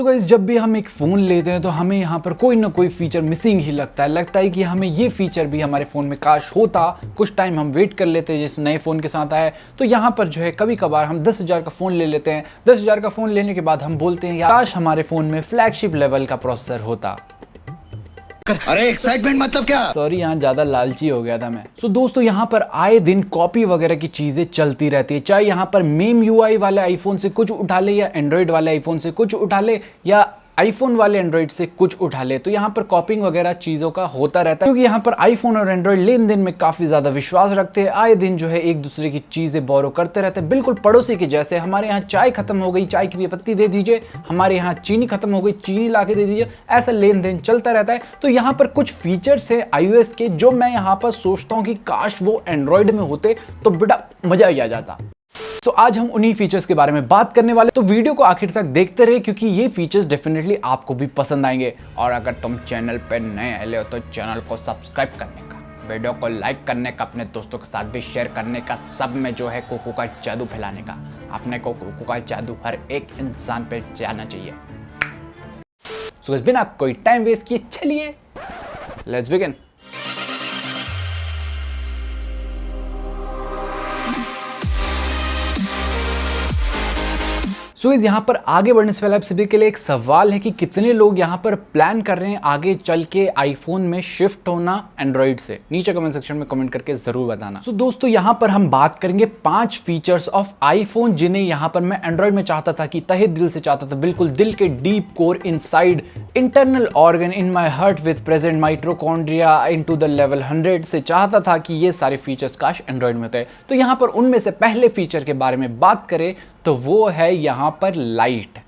So guys, जब भी हम एक फ़ोन लेते हैं तो हमें यहाँ पर कोई ना कोई फीचर मिसिंग ही लगता है कि हमें ये फीचर भी हमारे फ़ोन में काश होता। कुछ टाइम हम वेट कर लेते हैं जिस नए फ़ोन के साथ आया। तो यहाँ पर जो है कभी कभार हम 10,000 का फ़ोन ले लेते हैं। 10,000 का फ़ोन लेने के बाद हम बोलते हैं काश हमारे फ़ोन में फ्लैगशिप लेवल का प्रोसेसर होता। अरे एक्साइटमेंट मतलब क्या? सॉरी, यहाँ ज्यादा लालची हो गया था मैं। सो दोस्तों, यहाँ पर आए दिन कॉपी वगैरह की चीजें चलती रहती है। चाहे यहाँ पर मेम यूआई वाले आईफोन से कुछ उठा ले या एंड्रॉइड वाले आईफोन से कुछ उठा ले या आईफोन वाले एंड्रॉइड से कुछ उठा ले, तो यहाँ पर कॉपिंग वगैरह चीजों का होता रहता है। क्योंकि यहाँ पर आईफोन और एंड्रॉइड लेन देन में काफी ज्यादा विश्वास रखते हैं। आए दिन जो है एक दूसरे की चीजें बोरो करते रहते हैं, बिल्कुल पड़ोसी के जैसे। हमारे यहाँ चाय खत्म हो गई, चाय की पत्ती दे दीजिए। हमारे यहाँ चीनी खत्म हो गई, चीनी ला के दे दीजिए। ऐसा लेन देन चलता रहता है। तो यहाँ पर कुछ फीचर्स है iOS के जो मैं यहाँ पर सोचता हूँ कि काश वो एंड्रॉइड में होते तो बड़ा मजा ही आ जाता। तो आज हम उन्हीं फीचर्स के बारे में बात करने वाले। तो वीडियो को आखिर तक देखते रहिए क्योंकि ये फीचर्स डेफिनेटली आपको भी पसंद आएंगे। और अगर तुम चैनल पे नए आए हो तो चैनल को सब्सक्राइब करने का, वीडियो को लाइक करने का, अपने दोस्तों के साथ भी शेयर करने का, सब में जो है कोको का जादू फैलाने का। अपने को कोको का जादू हर एक इंसान पे जाना चाहिए। सो बिना कोई टाइम वेस्ट किए चलिए लेट्स बिगिन। सो इस यहाँ पर आगे बढ़ने से पहले आप सभी के लिए एक सवाल है कि कितने लोग यहाँ पर प्लान कर रहे हैं आगे चल के आईफोन में शिफ्ट होना एंड्रॉइड से। नीचे कमेंट सेक्शन में कमेंट करके जरूर बताना। सो दोस्तों, यहाँ पर हम बात करेंगे 5 फीचर्स ऑफ आईफोन जिन्हें यहाँ पर मैं एंड्रॉइड में चाहता था कि तहे दिल से चाहता था, बिल्कुल दिल के deep core inside internal organ in my heart with present mitochondria into the level 100 से चाहता था कि ये सारे फीचर्स काश एंड्रॉइड में होते हैं। तो यहाँ पर उनमें से पहले फीचर के बारे में बात करें तो वो है यहाँ पर लाइट।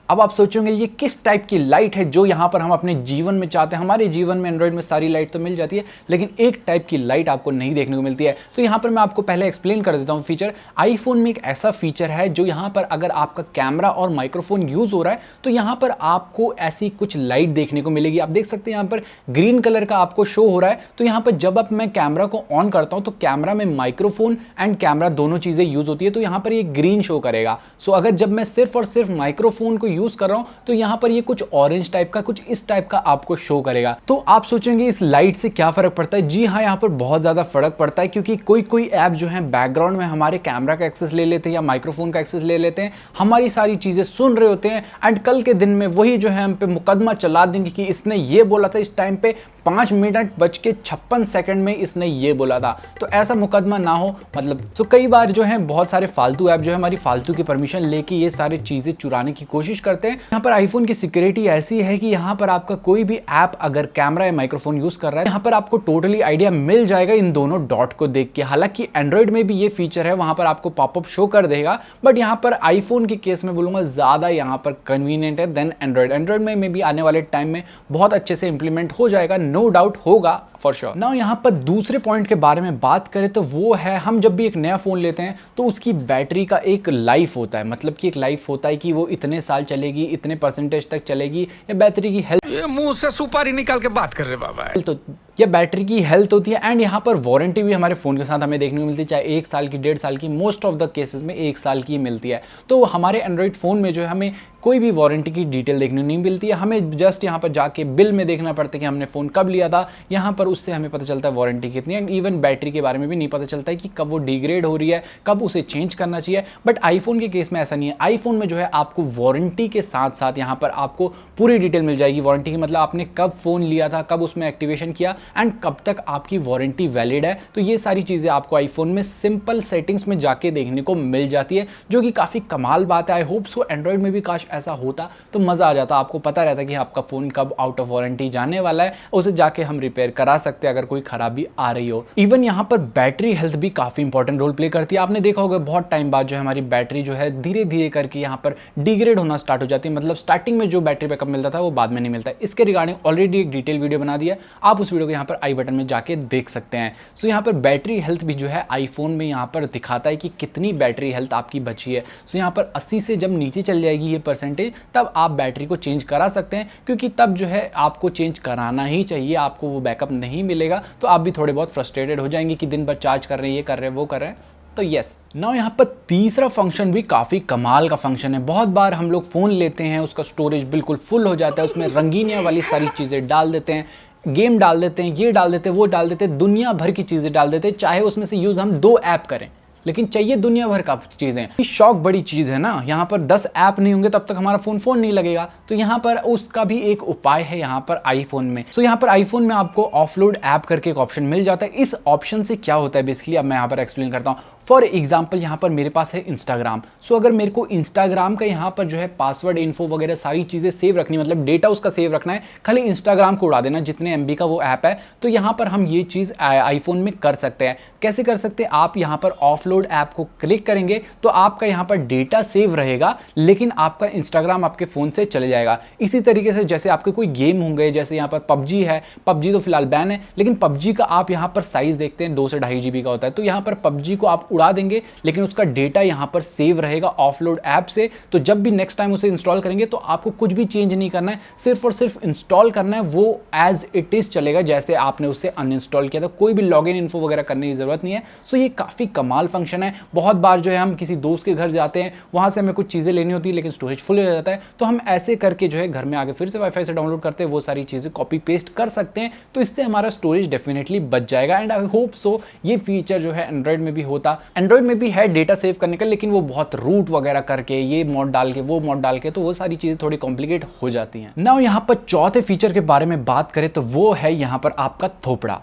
अब आप सोचेंगे ये किस टाइप की लाइट है जो यहाँ पर हम अपने जीवन में चाहते हैं। हमारे जीवन में एंड्रॉइड में सारी लाइट तो मिल जाती है, लेकिन एक टाइप की लाइट आपको नहीं देखने को मिलती है। तो यहाँ पर मैं आपको पहले एक्सप्लेन कर देता हूँ फीचर। आईफोन में एक ऐसा फीचर है जो यहाँ पर अगर आपका कैमरा और माइक्रोफोन यूज हो रहा है तो यहाँ पर आपको ऐसी कुछ लाइट देखने को मिलेगी। आप देख सकते हैं यहाँ पर ग्रीन कलर का आपको शो हो रहा है। तो यहाँ पर जब अब मैं कैमरा को ऑन करता हूँ तो कैमरा में माइक्रोफोन एंड कैमरा दोनों चीजें यूज होती है, तो यहाँ पर ये ग्रीन शो करेगा। सो अगर जब मैं सिर्फ और सिर्फ माइक्रोफोन को यूज कर रहा हूं तो यहां पर ये कुछ ऑरेंज टाइप का, कुछ इस टाइप का आपको शो करेगा। तो आप सोचेंगे इस लाइट से क्या फर्क पड़ता है? जी हां, यहां पर बहुत ज्यादा फर्क पड़ता है क्योंकि कोई ऐप जो है बैकग्राउंड में हमारे कैमरा का एक्सेस ले लेते हैं या माइक्रोफोन का एक्सेस ले लेते हैं, हमारी सारी चीजें सुन रहे होते हैं एंड कल के दिन में वही जो है हम पे मुकदमा चला देंगे कि इसने ये बोला था इस टाइम पे 5 मिनट बज के 56 सेकंड में इसने ये बोला था। तो ऐसा मुकदमा ना हो, मतलब तो कई बार जो है बहुत सारे फालतू ऐप जो है हमारी फालतू की परमिशन लेके ये सारी चीजें चुराने की कोशिश करते हैं। यहाँ पर आईफोन की सिक्योरिटी ऐसी है कि यहाँ पर आपका कोई भी ऐप अगर कैमरा या माइक्रोफोन यूज कर रहा है, यहाँ पर आपको टोटली आइडिया मिल जाएगा इन दोनों डॉट को देख के। हालांकि एंड्रॉइड में भी ये फीचर है, वहां पर आपको पॉपअप शो कर देगा, बट यहाँ पर आईफोन के केस में बोलूंगा ज्यादा यहाँ पर कन्वीनियंट है देन एंड्रॉइड। एंड्रॉइड में भी आने वाले टाइम में बहुत अच्छे से इंप्लीमेंट हो जाएगा, नो डाउट होगा फॉर श्योर। नाउ यहाँ पर दूसरे पॉइंट के बारे में बात करें तो वो है हम जब भी एक नया फोन लेते हैं तो उसकी बैटरी का एक लाइफ होता है, मतलब कि एक लाइफ होता है कि वो इतने साल चलेगी, इतने परसेंटेज तक चलेगी, या बैटरी की हेल्थ, ये मुंह से सुपारी निकाल के बात कर रहे बाबा, तो या बैटरी की हेल्थ होती है। एंड यहाँ पर वारंटी भी हमारे फोन के साथ हमें देखने को मिलती है, चाहे 1 साल की, 1.5 साल की, मोस्ट ऑफ द केसेस में 1 साल की मिलती है। तो हमारे एंड्रॉइड फोन में जो है हमें कोई भी वारंटी की डिटेल देखने नहीं मिलती है, हमें जस्ट यहाँ पर जाके बिल में देखना पड़ता है कि हमने फोन कब लिया था। यहाँ पर उससे हमें पता चलता है वारंटी कितनी है। एंड इवन बैटरी के बारे में भी नहीं पता चलता है कि कब वो डिग्रेड हो रही है, कब उसे चेंज करना चाहिए। बट आईफोन के केस में ऐसा नहीं है। आईफोन में जो है आपको वारंटी के साथ साथ यहाँ पर आपको पूरी डिटेल मिल जाएगी। वारंटी की मतलब आपने कब फोन लिया था, कब उसमें एक्टिवेशन किया एंड कब तक आपकी वारंटी वैलिड है। तो ये सारी चीजें आपको आईफोन में सिंपल सेटिंग्स में जाके देखने को मिल जाती है, जो कि काफी कमाल बात है। आई होप सो एंड्रॉइड में भी काश ऐसा होता तो मजा आ जाता। आपको पता रहता कि आपका फोन कब आउट ऑफ वारंटी जाने वाला है, उसे जाके हम रिपेयर करा सकते हैं अगर कोई खराबी आ रही हो। इवन यहाँ पर बैटरी हेल्थ भी काफी इंपॉर्टेंट रोल प्ले करती है। आपने देखा होगा बहुत टाइम बाद जो है हमारी बैटरी जो है धीरे धीरे करके यहाँ पर डिग्रेड होना स्टार्ट हो जाती है, मतलब स्टार्टिंग में जो बैटरी बैकअप मिलता था वो बाद में नहीं मिलता। इसके रिगार्डिंग ऑलरेडी एक डिटेल वीडियो बना दिया, आप उस वीडियो को यहाँ पर आई बटन में जाके देख सकते हैं। सो यहाँ पर बैटरी हेल्थ भी जो है आईफोन में यहाँ पर दिखाता है कि कितनी बैटरी हेल्थ आपकी बची है। सो यहाँ पर 80 से जब नीचे चल जाएगी ये परसेंटेज, तब आप बैटरी को चेंज करा सकते हैं, क्योंकि तब जो है आपको चेंज कराना ही चाहिए। आपको वो बैकअप नहीं मिलेगा तो आप भी थोड़े बहुत फ्रस्ट्रेटेड हो जाएंगे कि दिन भर चार्ज कर रहे हैं, ये कर रहे हैं, वो कर रहे हैं। तो यस नाउ यहाँ पर तीसरा फंक्शन भी काफ़ी कमाल का फंक्शन है। बहुत बार हम लोग फ़ोन लेते हैं, उसका स्टोरेज बिल्कुल फुल हो जाता है, उसमें रंगीनियाँ वाली सारी चीज़ें डाल देते हैं, गेम डाल देते हैं, ये डाल देते हैं, वो डाल देते हैं, दुनिया भर की चीज़ें डाल देते हैं, चाहे उसमें से यूज़ हम 2 ऐप करें, लेकिन चाहिए दुनिया भर का चीज़ें। शौक बड़ी चीज़ है ना, यहाँ पर 10 ऐप नहीं होंगे तब तक हमारा फ़ोन नहीं लगेगा। तो यहाँ पर उसका भी एक उपाय है यहाँ पर आईफोन में। सो यहाँ पर आईफोन में आपको ऑफलोड ऐप करके एक ऑप्शन मिल जाता है। इस ऑप्शन से क्या होता है बेसिकली अब मैं यहाँ पर एक्सप्लेन करता हूँ। फॉर एग्जाम्पल यहाँ पर मेरे पास है इंस्टाग्राम। सो अगर मेरे को इंस्टाग्राम का यहाँ पर जो है पासवर्ड इन्फो वगैरह सारी चीज़ें सेव रखनी, मतलब डेटा उसका सेव रखना है, खाली इंस्टाग्राम को उड़ा देना जितने MB का वो ऐप है, तो यहाँ पर हम ये चीज़ आईफोन में कर सकते हैं। कैसे कर सकते हैं? आप यहाँ पर ऑफलोड ऐप को क्लिक करेंगे तो आपका यहाँ पर डेटा सेव रहेगा, लेकिन आपका इंस्टाग्राम आपके फ़ोन से चले जाएगा। इसी तरीके से जैसे आपके कोई गेम होंगे, जैसे यहाँ पर पबजी है, पबजी तो फिलहाल बैन है, लेकिन पबजी का आप यहाँ पर साइज़ देखते हैं 2 से 2.5 GB का होता है, तो यहाँ पर पबजी को आप उड़ा देंगे, लेकिन उसका डेटा यहाँ पर सेव रहेगा ऑफलोड ऐप से। तो जब भी नेक्स्ट टाइम उसे इंस्टॉल करेंगे तो आपको कुछ भी चेंज नहीं करना है, सिर्फ और सिर्फ इंस्टॉल करना है, वो एज इट इज़ चलेगा जैसे आपने उसे अनइंस्टॉल किया था। कोई भी लॉगिन इन्फो वगैरह करने की ज़रूरत नहीं है। सो ये काफ़ी कमाल फंक्शन है। बहुत बार जो है हम किसी दोस्त के घर जाते हैं, वहाँ से हमें कुछ चीज़ें लेनी होती है लेकिन स्टोरेज फुल हो जाता है, तो हम ऐसे करके जो है घर में आके फिर से वाईफाई से डाउनलोड करते हैं, वो सारी चीज़ें कॉपी पेस्ट कर सकते हैं। तो इससे हमारा स्टोरेज डेफिनेटली बच जाएगा। एंड आई होप सो ये फीचर जो है एंड्रॉइड में भी होता। एंड्रॉइड में भी है डेटा सेव करने का, लेकिन वो बहुत रूट वगैरह करके, ये मोड डाल के, वो मोड डाल के, तो वो सारी चीज़ें थोड़ी कॉम्प्लिकेट हो जाती हैं। नाउ यहाँ पर चौथे फीचर के बारे में बात करें तो वो है यहाँ पर आपका थोपड़ा।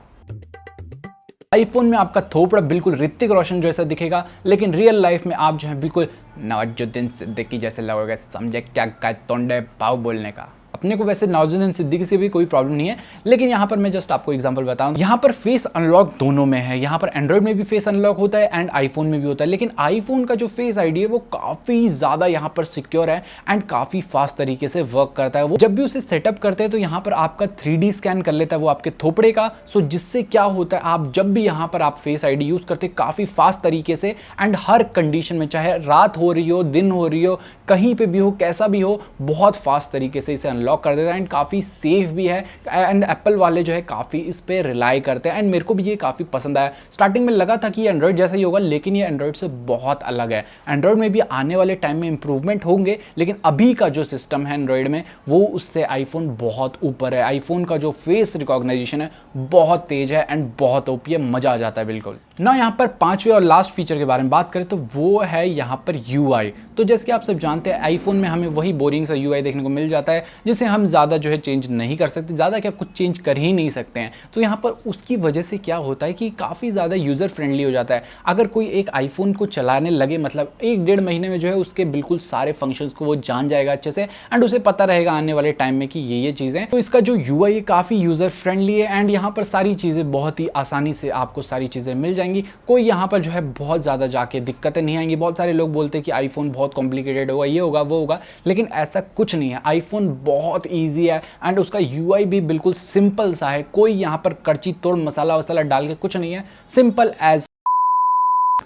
आईफोन में आपका थोपड़ा बिल्कुल ऋतिक रोशन जैसा दिखेगा, लेकिन रियल लाइफ में आप जो है बिल्कुल नवाजुद्दीन सिद्दीकी जैसे लगोगे। समझे क्या तोंडे पाव बोलने का। अपने को वैसे नवाजुद्दीन सिद्दीकी से भी कोई प्रॉब्लम नहीं है, लेकिन यहाँ पर मैं जस्ट आपको एग्जांपल बताऊं। यहाँ पर फेस अनलॉक दोनों में है। यहाँ पर एंड्रॉइड में भी फेस अनलॉक होता है एंड आईफोन में भी होता है, लेकिन आईफोन का जो फेस आईडी है वो काफ़ी ज़्यादा यहाँ पर सिक्योर है एंड काफ़ी फास्ट तरीके से वर्क करता है। वो जब भी उसे सेटअप करते हैं तो यहाँ पर आपका 3D स्कैन कर लेता है वो आपके थोपड़े का। सो जिससे क्या होता है, आप जब भी यहाँ पर आप फेस आईडी यूज़ करते हैं काफ़ी फास्ट तरीके से एंड हर कंडीशन में, चाहे रात हो रही हो, दिन हो रही हो, कहीं पे भी हो, कैसा भी हो, बहुत फास्ट तरीके से इसे अनलॉक कर देता है एंड काफ़ी सेफ भी है। एंड एप्पल वाले जो है काफ़ी इस पे रिलाई करते हैं एंड मेरे को भी ये काफ़ी पसंद आया। स्टार्टिंग में लगा था कि ये एंड्रॉइड जैसा ही होगा, लेकिन ये एंड्रॉइड से बहुत अलग है। एंड्रॉइड में भी आने वाले टाइम में इंप्रूवमेंट होंगे, लेकिन अभी का जो सिस्टम है एंड्रॉइड में वो उससे आईफोन बहुत ऊपर है। आईफोन का जो फेस रिकॉग्नाइजेशन है बहुत तेज है एंड बहुत ओपी है, मजा आ जाता है बिल्कुल ना। यहाँ पर पांचवें और लास्ट फीचर के बारे में बात करें तो वो है यहाँ पर UI। तो जैसे कि आप सब जानते हैं आईफोन में हमें वही बोरिंग सा UI देखने को मिल जाता है, जिसे हम ज़्यादा जो है चेंज नहीं कर सकते, ज़्यादा क्या कुछ चेंज कर ही नहीं सकते हैं। तो यहाँ पर उसकी वजह से क्या होता है कि काफ़ी ज़्यादा यूज़र फ्रेंडली हो जाता है। अगर कोई एक आईफोन को चलाने लगे, मतलब 1-1.5 महीने में जो है उसके बिल्कुल सारे फंक्शंस को वो जान जाएगा अच्छे से एंड उसे पता रहेगा आने वाले टाइम में कि ये चीज़ें। तो इसका जो UI है काफ़ी यूज़र फ्रेंडली है एंड यहाँ पर सारी चीज़ें बहुत ही आसानी से आपको सारी चीज़ें मिल जाएंगी। कोई यहाँ पर जो है बहुत ज़्यादा जाके दिक्कतें नहीं आएंगी। बहुत सारे लोग बोलते हैं कि आईफोन बहुत कॉम्प्लिकेटेड होगा, ये होगा, वो होगा, लेकिन ऐसा कुछ नहीं है। आईफोन बहुत ईजी है एंड उसका UI भी बिल्कुल सिंपल सा है। कोई यहाँ पर करची तोड़ मसाला वसाला डाल के कुछ नहीं है, सिंपल एज।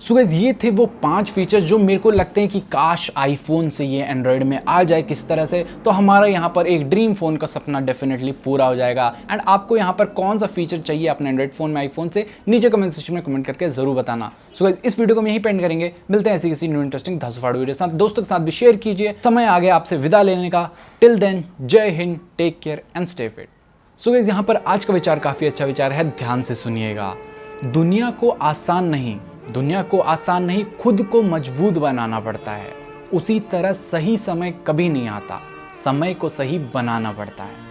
सो गाइस ये थे वो 5 फीचर्स जो मेरे को लगते हैं कि काश आईफोन से ये एंड्रॉयड में आ जाए किस तरह से, तो हमारा यहाँ पर एक ड्रीम फोन का सपना डेफिनेटली पूरा हो जाएगा। एंड आपको यहाँ पर कौन सा फीचर चाहिए अपने एंड्रॉयड फोन में आईफोन से, नीचे कमेंट सेक्शन में कमेंट करके जरूर बताना। सो गाइस इस वीडियो को हम यहीं पेंड करेंगे। मिलते हैं ऐसी किसी न्यू इंटरेस्टिंग धसफाड़ वीडियो के साथ। दोस्तों के साथ भी शेयर कीजिए। समय आ गया आपसे विदा लेने का। टिल देन जय हिंद, take care and stay fit. So guys यहाँ पर आज का विचार काफी अच्छा विचार है, ध्यान से सुनिएगा। दुनिया को आसान नहीं खुद को मजबूत बनाना पड़ता है। उसी तरह सही समय कभी नहीं आता, समय को सही बनाना पड़ता है।